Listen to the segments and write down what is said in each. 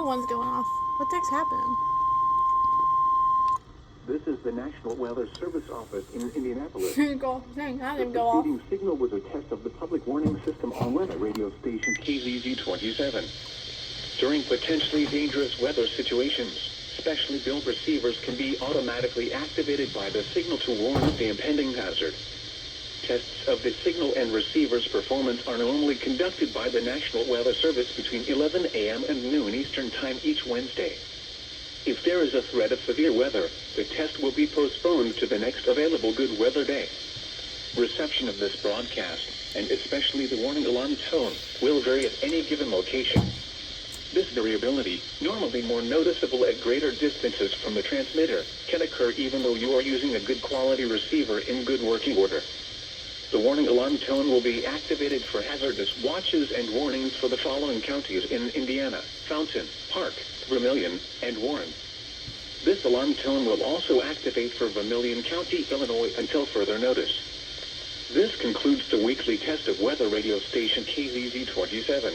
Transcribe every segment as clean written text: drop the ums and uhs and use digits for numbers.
one's going off. What the heck's happening? This is the National Weather Service office in Indianapolis. Go. Dang, I The didn't go off. preceding signal was a test of the public warning system on weather radio station KZZ27. During potentially dangerous weather situations, specially built receivers can be automatically activated by the signal to warn of the impending hazard. Tests of the signal and receiver's performance are normally conducted by the National Weather Service between 11 a.m. and noon Eastern Time each Wednesday. If there is a threat of severe weather, the test will be postponed to the next available good weather day. Reception of this broadcast, and especially the warning alarm tone, will vary at any given location. This variability, normally more noticeable at greater distances from the transmitter, can occur even though you are using a good quality receiver in good working order. The warning alarm tone will be activated for hazardous watches and warnings for the following counties in Indiana: Fountain, Park, Vermilion, and Warren. This alarm tone will also activate for Vermilion County, Illinois until further notice. This concludes the weekly test of weather radio station KZZ27.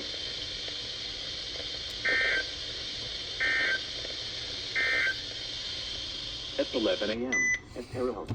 At 11 a.m. at Terre Haute.